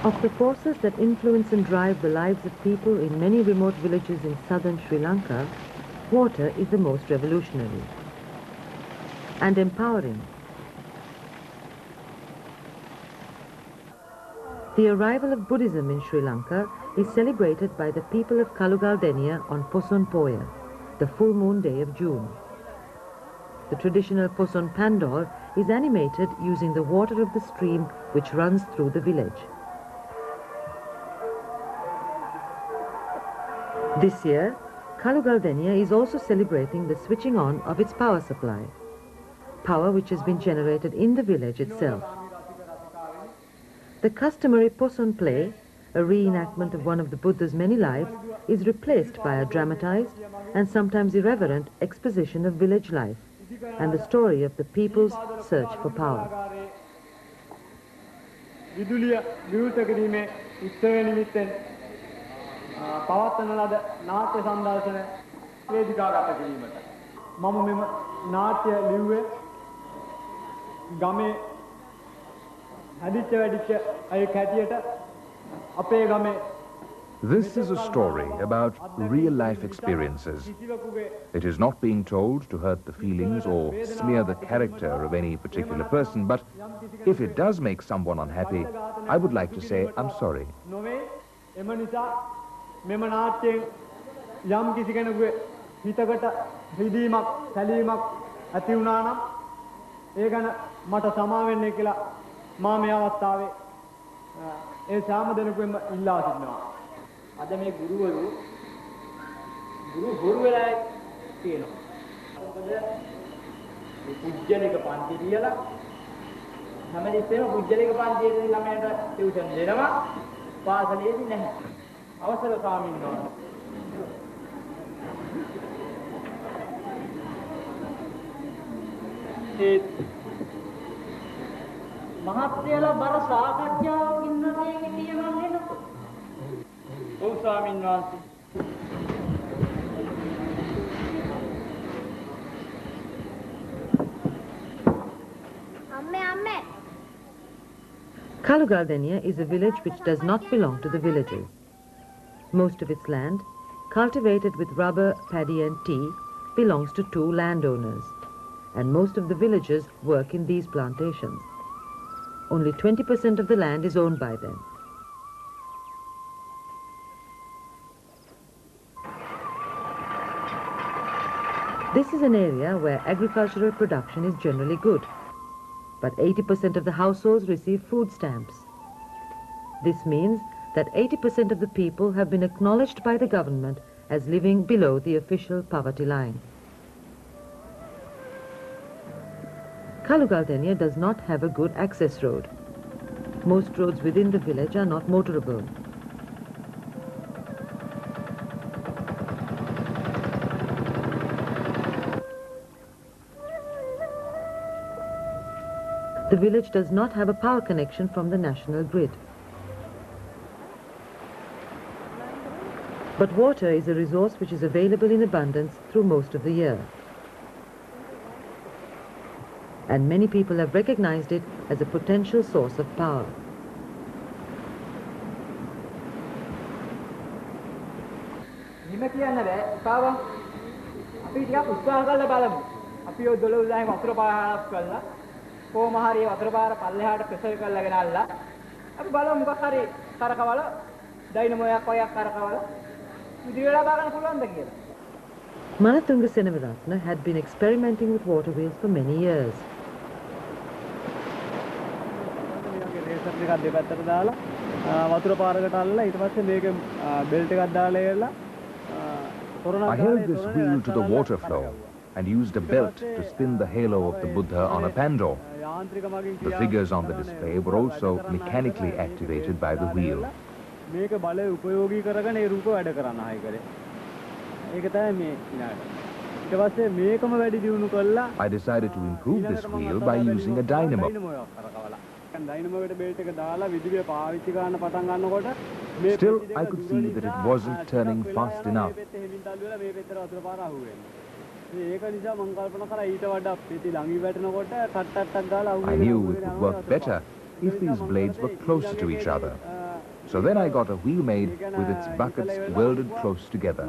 Of the forces that influence and drive the lives of people in many remote villages in southern Sri Lanka, water is the most revolutionary and empowering. The arrival of Buddhism in Sri Lanka is celebrated by the people of Kalugaldenia on Poson Poya, the full moon day of June. The traditional Poson Pandor is animated using the water of the stream which runs through the village. This year, Kalugaldenia is also celebrating the switching on of its power supply, power which has been generated in the village itself. The customary Poson play, a reenactment of one of the Buddha's many lives, is replaced by a dramatized and sometimes irreverent exposition of village life and the story of the people's search for power. පවත්වන ලද නාට්‍ය සම්දර්ශන වේදිකාගත කිරීමට මම මෙම නාට්‍ය ලිව්වේ ගමේ හැදිච්ච වැඩිච්ච අයෙක් හැටියට අපේ ගමේ. This is a story about real-life experiences. It is not being told to hurt the feelings or smear the character of any particular person, but if it does make someone unhappy, I would like to say, I'm sorry. මෙම නාට්‍යයෙන් යම් කිසි කෙනෙකුගේ හිතකට රිදීමක් සැලීමක් ඇති වුණා නම් ඒ ගැන මට සමා වෙන්න කියලා මා මේ අවස්ථාවේ ඒ සෑම දෙනෙකුම ඉල්ලා සිටිනවා. අද මේ ගුරුවරු හොරු වෙලා තියෙනවා. මොකද මේ පුජ්‍යලික පන්ති කියලා හැමදෙස්සෙම පුජ්‍යලික පන්තියේ ළමයට ටියුෂන් දෙනවා පාසලේදී නැහැ. අවසර ස්වාමීන් වහන්සේ. ඒ මහත්යලා බර සාකච්ඡාවක් ඉන්නකේ කියනවා නේද? ඔව් ස්වාමීන් වහන්සේ. අම්මේ Kalugaldenia is a village which does not belong to the villagers. Most of its land, cultivated with rubber, paddy and tea, belongs to two landowners, and most of the villagers work in these plantations. Only 20% of the land is owned by them. This is an area where agricultural production is generally good, but 80% of the households receive food stamps. This means that 80% of the people have been acknowledged by the government as living below the official poverty line. Kalugaldenia does not have a good access road. Most roads within the village are not motorable. The village does not have a power connection from the national grid. But water is a resource which is available in abundance through most of the year. And many people have recognized it as a potential source of power. Malathunga Seneviratne had been experimenting with water wheels for many years. I held this wheel to the water flow and used a belt to spin the halo of the Buddha on a pandor. The figures on the display were also mechanically activated by the wheel. I decided to improve this wheel by using a dynamo. Still, I could see that it wasn't turning fast enough. I knew it would work better if these blades were closer to each other. So then I got a wheel made with its buckets welded close together.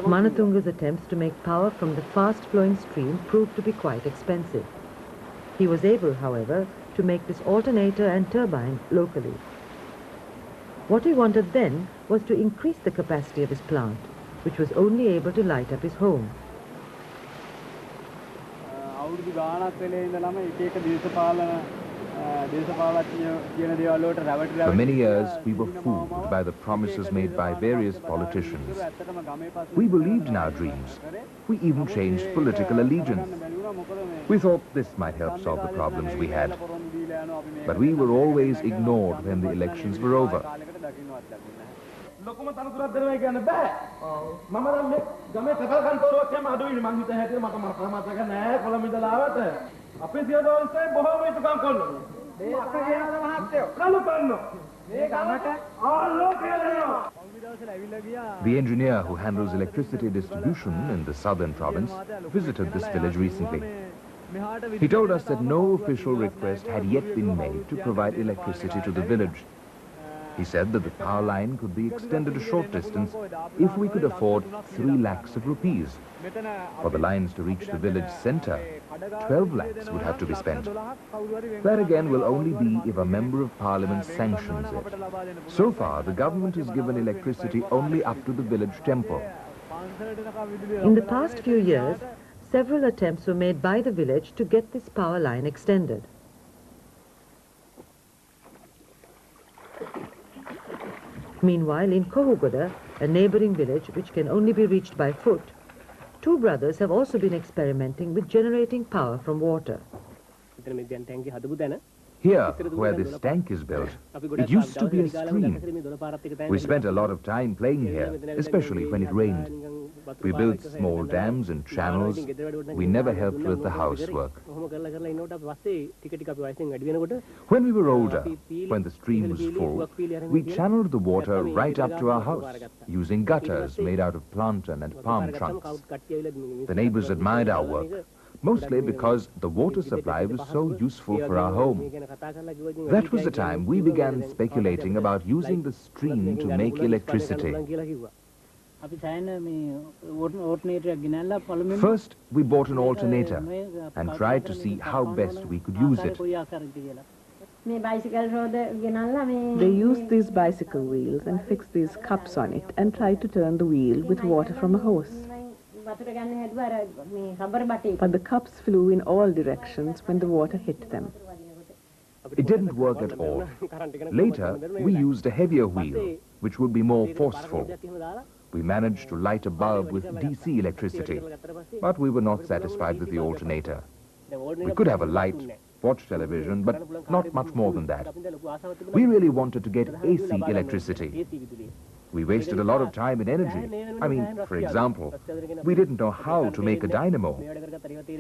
Manatunga's attempts to make power from the fast-flowing stream proved to be quite expensive. He was able, however, to make this alternator and turbine locally. What he wanted then was to increase the capacity of his plant, which was only able to light up his home. For many years, we were fooled by the promises made by various politicians. We believed in our dreams. We even changed political allegiance. We thought this might help solve the problems we had. But we were always ignored when the elections were over. The engineer who handles electricity distribution in the southern province visited this village recently. He told us that no official request had yet been made to provide electricity to the village. He said that the power line could be extended a short distance if we could afford 3 lakhs of rupees. For the lines to reach the village centre, 12 lakhs would have to be spent. That again will only be if a member of parliament sanctions it. So far, the government has given electricity only up to the village temple. In the past few years, several attempts were made by the village to get this power line extended. Meanwhile, in Kohugoda, a neighboring village which can only be reached by foot, 2 brothers have also been experimenting with generating power from water. Here, where this tank is built, it used to be a stream. We spent a lot of time playing here, especially when it rained. We built small dams and channels. We never helped with the housework. When we were older, when the stream was full, we channeled the water right up to our house, using gutters made out of plantain and palm trunks. The neighbors admired our work, mostly because the water supply was so useful for our home. That was the time we began speculating about using the stream to make electricity. First, we bought an alternator and tried to see how best we could use it. They used these bicycle wheels and fixed these cups on it and tried to turn the wheel with water from a hose. But the cups flew in all directions when the water hit them. It didn't work at all. Later, we used a heavier wheel, which would be more forceful. We managed to light a bulb with DC electricity, but we were not satisfied with the alternator. We could have a light, watch television, but not much more than that. We really wanted to get AC electricity. We wasted a lot of time and energy. I mean, for example, we didn't know how to make a dynamo.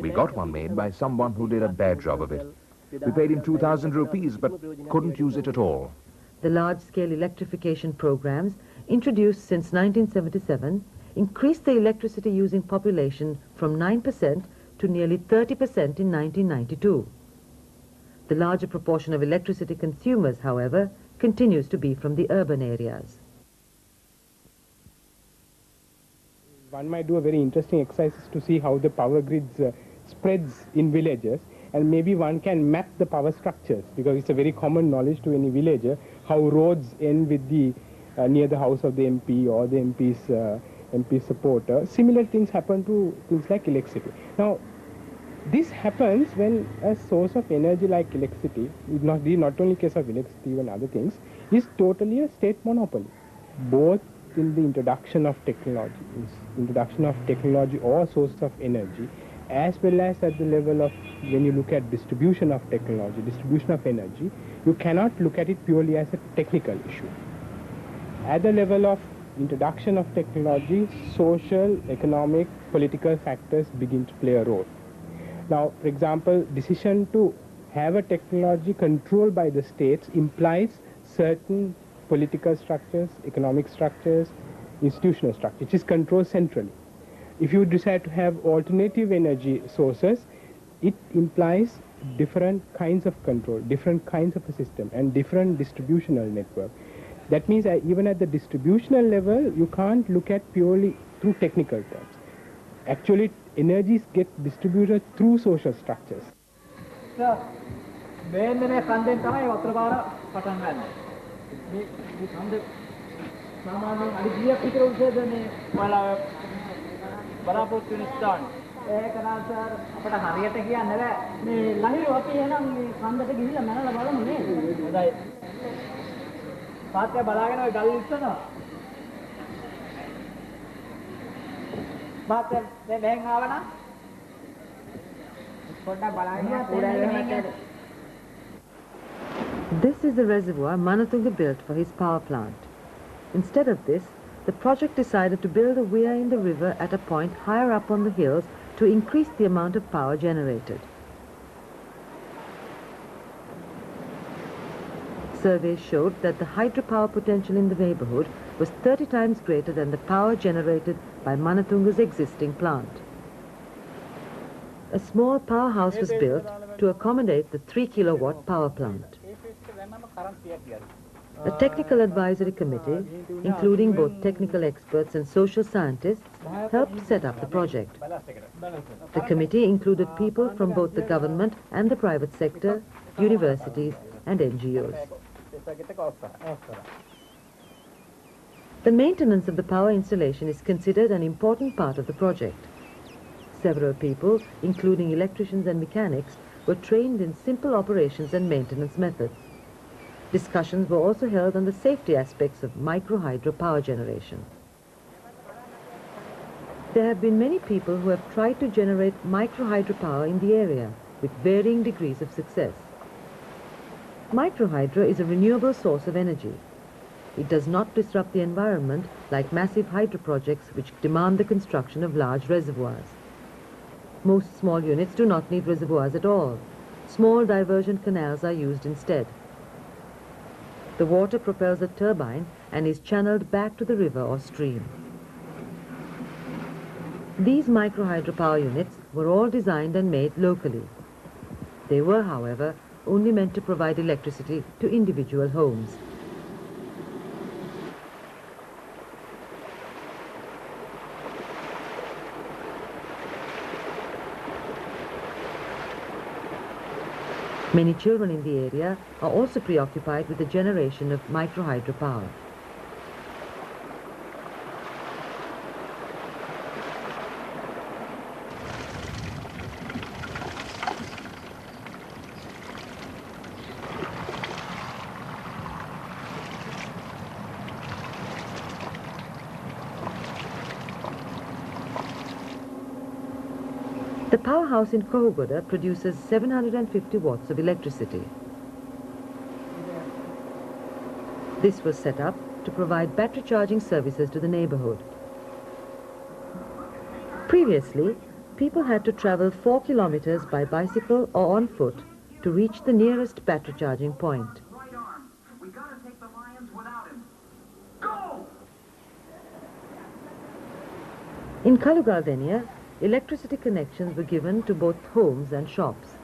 We got one made by someone who did a bad job of it. We paid him 2,000 rupees, but couldn't use it at all. The large-scale electrification programs, introduced since 1977, increased the electricity-using population from 9% to nearly 30% in 1992. The larger proportion of electricity consumers, however, continues to be from the urban areas. One might do a very interesting exercise to see how the power grids spreads in villages, and maybe one can map the power structures, because it's a very common knowledge to any villager how roads end with the near the house of the MP or the MP's supporter. Similar things happen to things like electricity. Now, this happens when a source of energy like electricity, not only case of electricity, even other things, is totally a state monopoly, both in the introduction of technology or source of energy, as well as at the level of when you look at distribution of technology, distribution of energy. You cannot look at it purely as a technical issue. At the level of introduction of technology, social, economic, political factors begin to play a role. Now, for example, decision to have a technology controlled by the states implies certain political structures, economic structures, institutional structures, which is controlled centrally. If you decide to have alternative energy sources, it implies different kinds of control, different kinds of a system, and different distributional network. That means even at the distributional level, you can't look at purely through technical terms. Actually, energies get distributed through social structures. ඒක නම් sir අපිට හරියට කියන්න බෑ. මේ ලහිරු අපි එහෙනම් මේ කන්දට ගිහිල්ලා මනලා බලමු නේද? හොඳයි. පාත්‍ය බලාගෙන ඔය ගල් ඉස්සනවා. පාත්‍ය මෙහෙන් ආවනම් පොඩ්ඩක් බලාගෙන පුරාගෙන. This is the reservoir Manatunga built for his power plant. Instead of this, the project decided to build a weir in the river at a point higher up on the hills to increase the amount of power generated. Surveys showed that the hydropower potential in the neighborhood was 30 times greater than the power generated by Manatunga's existing plant. A small powerhouse was built to accommodate the 3-kilowatt power plant. A technical advisory committee, including both technical experts and social scientists, helped set up the project. The committee included people from both the government and the private sector, universities and NGOs. The maintenance of the power installation is considered an important part of the project. Several people, including electricians and mechanics, were trained in simple operations and maintenance methods. Discussions were also held on the safety aspects of micro-hydro power generation. There have been many people who have tried to generate micro-hydro power in the area with varying degrees of success. Micro-hydro is a renewable source of energy. It does not disrupt the environment like massive hydro projects which demand the construction of large reservoirs. Most small units do not need reservoirs at all. Small diversion canals are used instead. The water propels a turbine and is channeled back to the river or stream. These micro-hydropower units were all designed and made locally. They were, however, only meant to provide electricity to individual homes. Many children in the area are also preoccupied with the generation of micro-hydro power. The powerhouse in Kohogoda produces 750 watts of electricity. This was set up to provide battery charging services to the neighborhood. Previously, people had to travel 4 kilometers by bicycle or on foot to reach the nearest battery charging point. In Kalugaldenia, electricity connections were given to both homes and shops.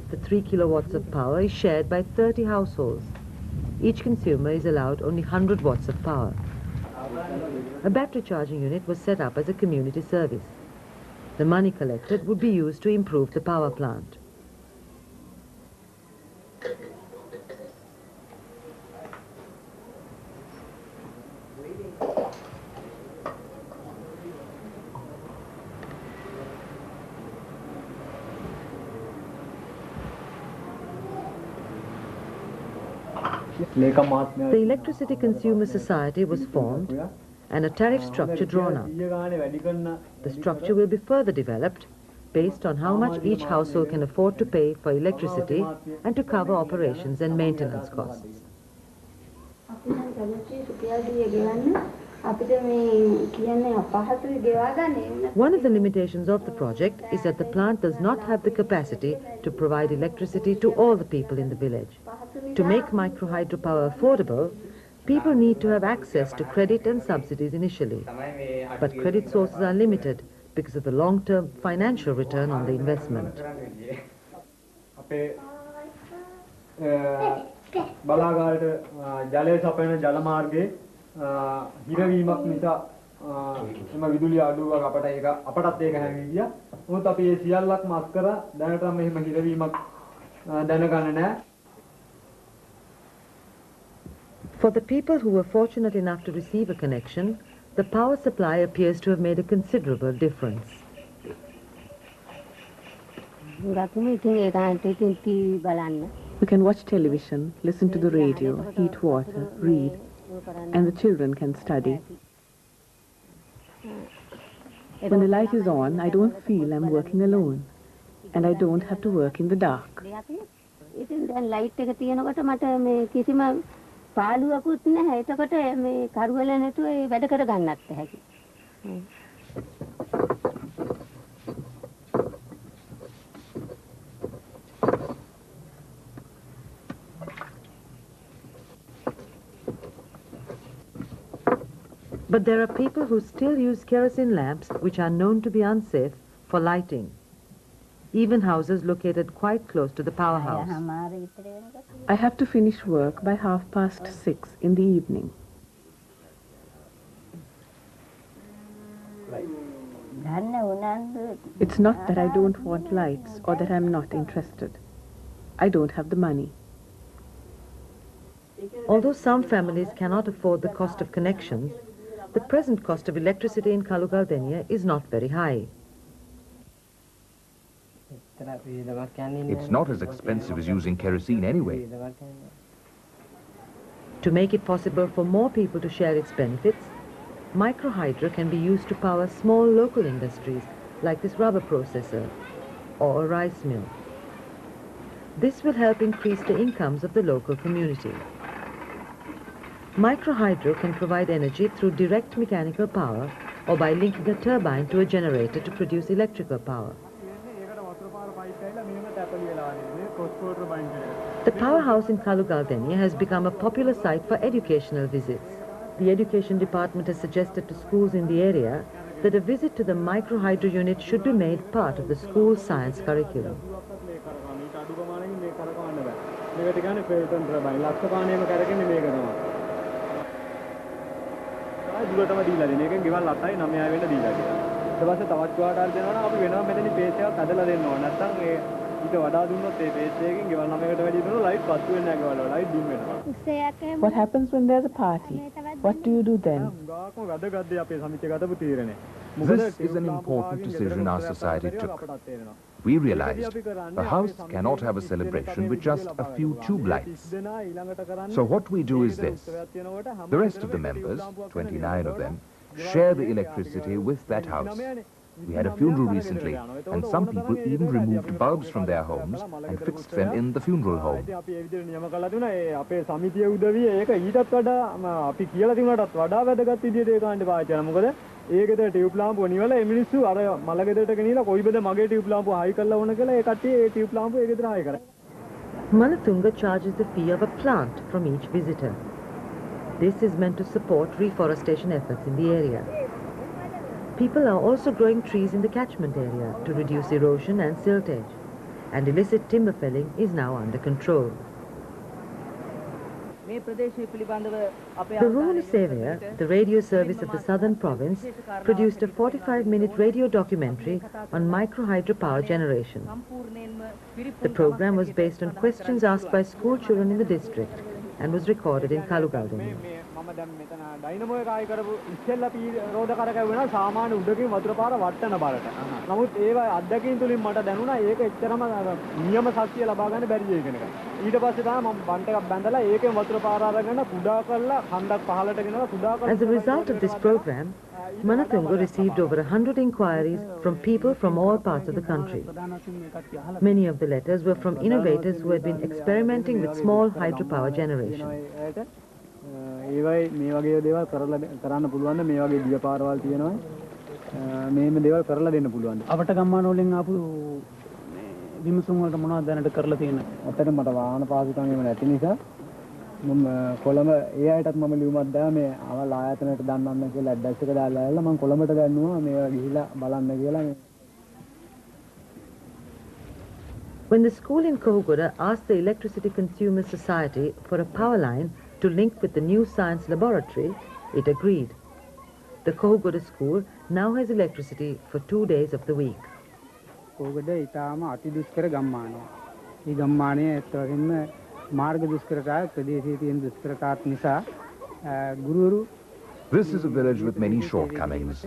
The 3 kilowatts of power is shared by 30 households. Each consumer is allowed only 100 watts of power. A battery charging unit was set up as a community service. The money collected would be used to improve the power plant. The Electricity Consumer Society was formed and a tariff structure drawn up. The structure will be further developed based on how much each household can afford to pay for electricity and to cover operations and maintenance costs. One of the limitations of the project is that the plant does not have the capacity to provide electricity to all the people in the village. To make micro-hydropower affordable, people need to have access to credit and subsidies initially. But credit sources are limited because of the long-term financial return on the investment. අපේ බලාගාරයට ජලය සපයන ජල මාර්ගයේ හිරවීමක් නිසා එම විදුලි අඩුවක් අපටත් ඒක හැංගී ගියා. මොකද අපි මේ සියල්ලක්ම අත් කර දැනටම මෙහෙම හිරවීමක් දැනගන්නේ නැහැ. For the people who were fortunate enough to receive a connection, the power supply appears to have made a considerable difference. We can watch television, listen to the radio, heat water, read, and the children can study. When the light is on, I don't feel I'm working alone, and I don't have to work in the dark. පාළුවකුත් නැහැ. එතකොට මේ කරුවල නැතුව ඒ වැඩ කර ගන්නත් හැකි. But there are people who still use kerosene lamps which are known to be unsafe for lighting. Even houses located quite close to the powerhouse. I have to finish work by 6:30 in the evening. It's not that I don't want lights or that I'm not interested. I don't have the money. Although some families cannot afford the cost of connections, the present cost of electricity in Kalugaldenia is not very high. It's not as expensive as using kerosene anyway. To make it possible for more people to share its benefits, microhydro can be used to power small local industries like this rubber processor or a rice mill. This will help increase the incomes of the local community. Microhydro can provide energy through direct mechanical power or by linking a turbine to a generator to produce electrical power. The powerhouse in Kalugaldenia has become a popular site for educational visits. The education department has suggested to schools in the area that a visit to the microhydro unit should be made part of the school science curriculum. What happens when there's a party? What do you do then? This is an important decision our society took. We realized a house cannot have a celebration with just a few tube lights. So what we do is this. The rest of the members, 29 of them, share the electricity with that house. We had a funeral recently, and some people even removed bulbs from their homes and fixed them in the funeral home. Malatunga charges the fee of a plant from each visitor. This is meant to support reforestation efforts in the area. People are also growing trees in the catchment area to reduce erosion and siltage, and illicit timber felling is now under control. The Ruhuni area, the radio service of the southern province, produced a 45-minute radio documentary on microhydro power generation. The program was based on questions asked by school children in the district and was recorded in Kalugaldenia. Dynamo එක ආයි කරපු ඉස්සෙල්ලා රෝද කරකැව වෙනවා සාමාන්‍ය උඩකින් වතුර පාර වට්ටන බරට. නමුත් ඒවා අත්දැකීම් තුලින් මට දැනුණා ඒක එච්චරම නියම ශක්තිය ලබා ගන්න බැරි දෙයක් කෙනෙක්. ඊට පස්සේ තමයි මම බන්ට් එකක් බැඳලා ඒකෙන් වතුර පාර අරගෙන කුඩා කරලා කන්දක් පහලට ගෙනලා කුඩා කරලා. As a result of this program, Manatunga received over 100 inquiries from people from all parts of the country. Many of the letters were from innovators who had been experimenting with small hydropower generation. ඒවයි මේ වගේ දේවල් කරන්න පුළුවන් මේ වගේ දිය පාරවල් තියෙනවා මේම දේවල් කරලා දෙන්න පුළුවන් අපට ගම්මාන වලින් ආපු විමසුම් වලට මොනවද දැනට කරලා තියෙන්නේ අතට මට වාහන පාසුකම් එහෙම නැති නිසා මම කොළඹ ඒ අයටත් මම ලියුමක් දාලා මේ අවල් ආයතනයට දන්නන්න කියලා ඇඩ්‍රස් එක දාලා මම කොළඹට ගන්නවා මේවා ගිහිලා බලන්න කියලා When the school in Kohogoda asked the Electricity Consumers Society for a power line to link with the new science laboratory, it agreed. The Kohogoda school now has electricity for 2 days of the week. Kohogoda ඊටාම අති දුෂ්කර ගම්මානයක්. මේ ගම්මානයේ ඇත්තටම මාර්ග දුෂ්කරතා ප්‍රදේශයේ තියෙන දුෂ්කරතාත් නිසා ගුරුවරු. This is a village with many shortcomings.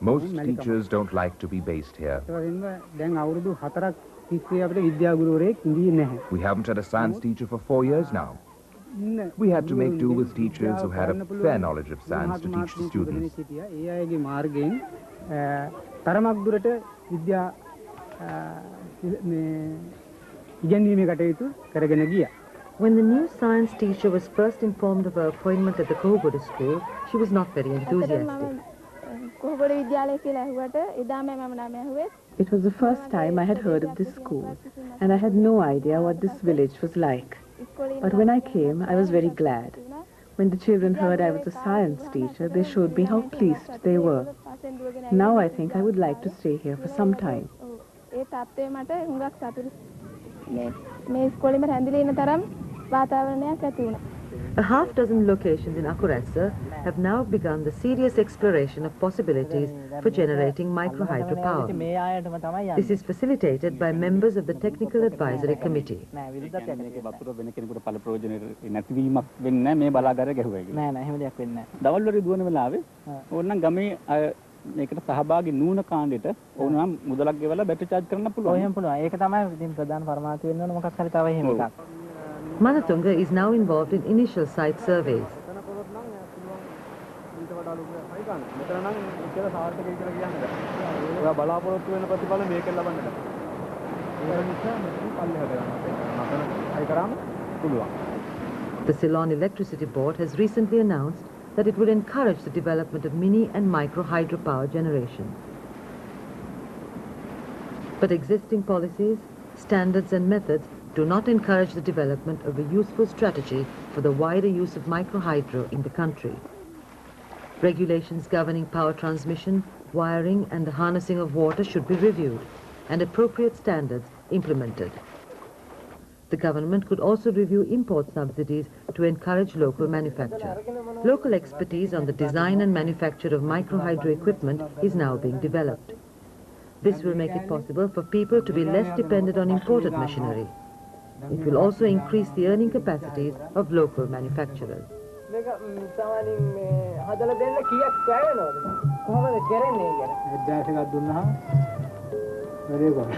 Most teachers don't like to be based here. දැන් අවුරුදු 4ක් තිස්සේ අපිට විද්‍යා ගුරුවරයෙක් ඉඳී නැහැ. We haven't had a science teacher for 4 years now. We had to make do with teachers who had a fair knowledge of science to teach the students. ඒ අයගේ මාර්ගයෙන් තරමක් දුරට විද්‍යා ඉගෙනීමේ කටයුතු කරගෙන ගියා. When the new science teacher was first informed of her appointment at the Kohogoda school, she was not very enthusiastic. It was the first time I had heard of this school, and I had no idea what this village was like. But when I came, I was very glad. When the children heard I was a science teacher, they showed me how pleased they were. Now I think I would like to stay here for some time. A half-dozen locations in Akureyri have now begun the serious exploration of possibilities for generating microhydropower. This is facilitated by members of the Technical Advisory Committee. මේකට සහභාගී නුන කාණ්ඩෙට ඕන නම් මුදලක් ගෙවලා battery charge කරන්න පුළුවන්. එහෙම පුළුවන්. ඒක තමයි ඉතින් ප්‍රධාන පරමාර්ථය වෙන්න ඕන මොකක් හරි තව එහෙම එකක්. Manatunga is now involved in initial site surveys. The Ceylon Electricity Board has recently announced that it would encourage the development of mini and micro hydropower generation. But existing policies, standards and methods do not encourage the development of a useful strategy for the wider use of microhydro in the country. Regulations governing power transmission, wiring and the harnessing of water should be reviewed and appropriate standards implemented. The government could also review import subsidies to encourage local manufacture. Local expertise on the design and manufacture of microhydro equipment is now being developed. This will make it possible for people to be less dependent on imported machinery. It will also increase the earning capacities of local manufacturers. Very good.